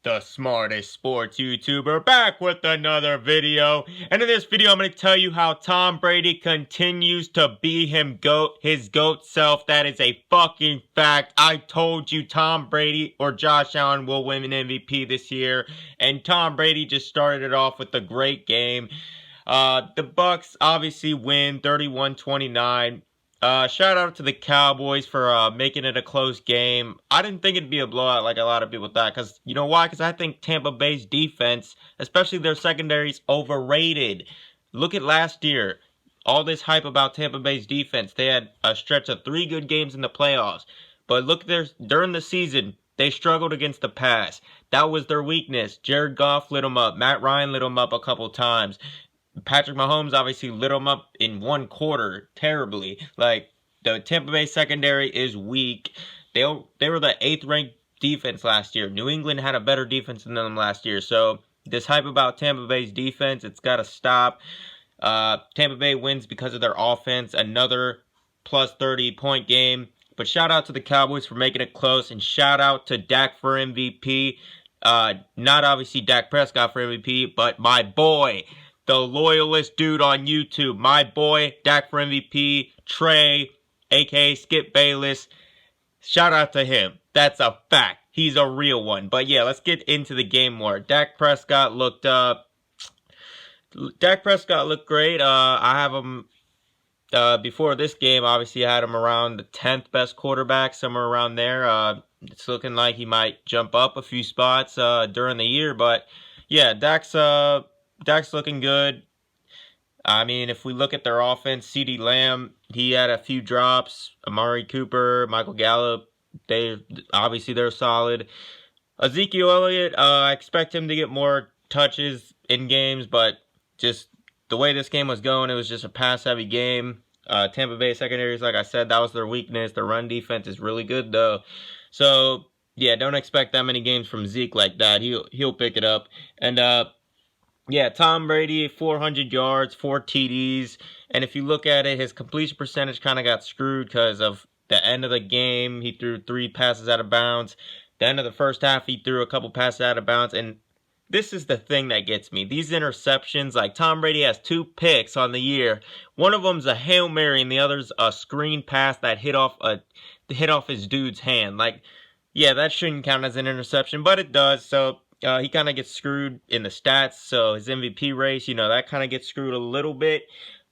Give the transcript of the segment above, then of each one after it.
the smartest sports YouTuber, back with another video. And in this video, I'm going to tell you how Tom Brady continues to be his GOAT self. That is a fucking fact. I told you Tom Brady or Josh Allen will win an MVP this year. And Tom Brady just started it off with a great game. The Bucs obviously win 31-29. Shout out to the Cowboys for making it a close game. I didn't think it'd be a blowout like a lot of people thought. Because, you know why? Because I think Tampa Bay's defense, especially their secondary, is overrated. Look at last year. All this hype about Tampa Bay's defense. They had a stretch of 3 good games in the playoffs. But look, during the season, they struggled against the pass. That was their weakness. Jared Goff lit them up. Matt Ryan lit them up a couple times. Patrick Mahomes obviously lit them up in one quarter terribly. Like, the Tampa Bay secondary is weak. They were the 8th ranked defense last year. New England had a better defense than them last year. So this hype about Tampa Bay's defense, it's got to stop. Tampa Bay wins because of their offense. Another plus 30-point game. But shout out to the Cowboys for making it close. And shout out to Dak for MVP. Not obviously Dak Prescott for MVP, but my boy, the loyalist dude on YouTube, my boy, Dak for MVP, Trey, a.k.a. Skip Bayless. Shout out to him. That's a fact. He's a real one. But yeah, let's get into the game more. Dak Prescott looked great. I have him, before this game, obviously I had him around the 10th best quarterback, somewhere around there. It's looking like he might jump up a few spots during the year. But yeah, Dak's looking good. I mean, if we look at their offense, CeeDee Lamb, he had a few drops. Amari Cooper, Michael Gallup, they're solid. Ezekiel Elliott, I expect him to get more touches in games, but just the way this game was going, it was just a pass-heavy game. Tampa Bay secondaries, like I said, that was their weakness. Their run defense is really good, though. So, yeah, don't expect that many games from Zeke like that. He'll pick it up. And, yeah, Tom Brady, 400 yards, 4 TDs. And if you look at it, his completion percentage kind of got screwed because of the end of the game. He threw 3 passes out of bounds. The end of the first half, he threw a couple passes out of bounds. And this is the thing that gets me. These interceptions, like Tom Brady has 2 picks on the year. One of them's a Hail Mary and the other's a screen pass that hit off his dude's hand. Like, yeah, that shouldn't count as an interception, but it does. So he kind of gets screwed in the stats. So his MVP race, that kind of gets screwed a little bit.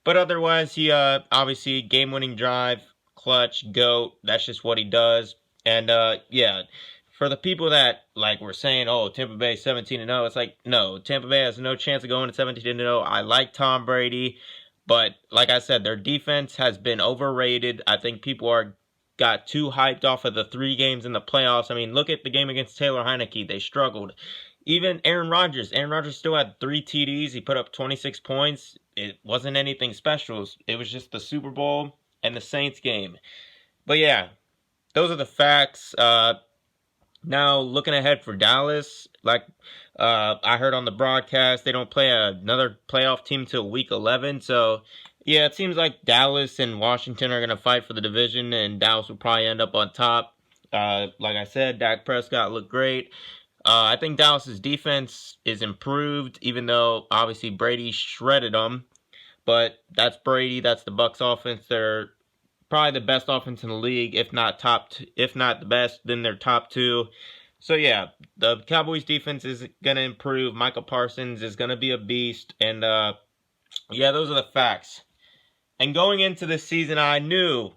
But otherwise, he obviously game-winning drive, clutch, GOAT. That's just what he does. And yeah, for the people that were saying, oh, Tampa Bay 17-0, it's like, no, Tampa Bay has no chance of going to 17-0. I like Tom Brady, but like I said, their defense has been overrated. I think people got too hyped off of the 3 games in the playoffs. I mean, look at the game against Taylor Heineke. They struggled. Even Aaron Rodgers still had 3 TDs. He put up 26 points. It wasn't anything special. It was just the Super Bowl and the Saints game. But yeah, those are the facts. Now, looking ahead for Dallas, I heard on the broadcast, they don't play another playoff team till week 11. So, yeah, it seems like Dallas and Washington are going to fight for the division, and Dallas will probably end up on top. Like I said, Dak Prescott looked great. I think Dallas's defense is improved, even though, obviously, Brady shredded them. But that's Brady. That's the Bucs offense. They're probably the best offense in the league, if not the best, then they're top 2. So yeah, the Cowboys defense is going to improve. Michael Parsons is going to be a beast. And yeah, those are the facts. And going into this season, I knew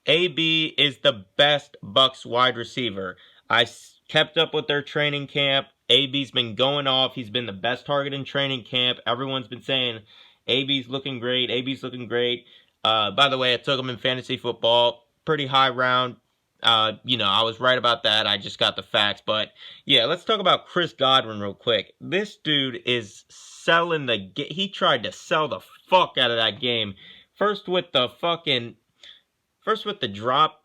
AB is the best Bucs wide receiver. I kept up with their training camp. AB's been going off. He's been the best target in training camp. Everyone's been saying AB's looking great. AB's looking great. By the way, I took him in fantasy football. Pretty high round. I was right about that. I just got the facts. But, yeah, let's talk about Chris Godwin real quick. This dude is selling he tried to sell the fuck out of that game. First with the drop.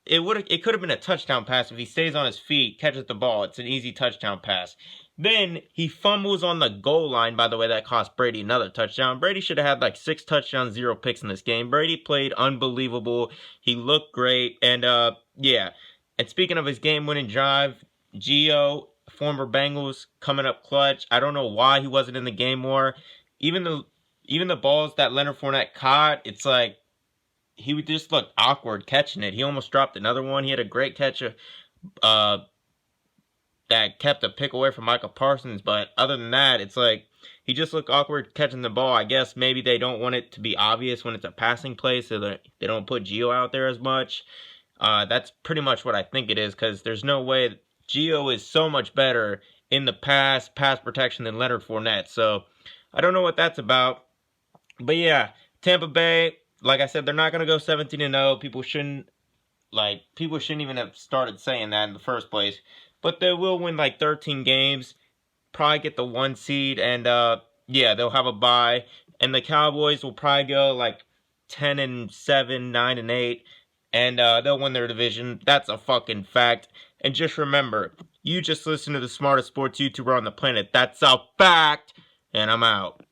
It could have been a touchdown pass if he stays on his feet, catches the ball. It's an easy touchdown pass. Then he fumbles on the goal line, by the way, that cost Brady another touchdown. Brady should have had 6 touchdowns, 0 picks in this game. Brady played unbelievable. He looked great. And, yeah. And speaking of his game-winning drive, Gio, former Bengals, coming up clutch. I don't know why he wasn't in the game more. Even the even the balls that Leonard Fournette caught, it's like he would just look awkward catching it. He almost dropped another one. He had a great catch uh, that kept a pick away from Michael Parsons, but other than that, it's like he just looked awkward catching the ball. I guess maybe they don't want it to be obvious when it's a passing play, so that they don't put Gio out there as much. That's pretty much what I think it is, because there's no way Gio is so much better in the pass protection than Leonard Fournette. So I don't know what that's about. But yeah, Tampa Bay, like I said, they're not gonna go 17-0. People shouldn't even have started saying that in the first place. But they will win like 13 games, probably get the 1 seed, and yeah, they'll have a bye. And the Cowboys will probably go like 10-7, 9-8, and they'll win their division. That's a fucking fact. And just remember, you just listen to the smartest sports YouTuber on the planet. That's a fact. And I'm out.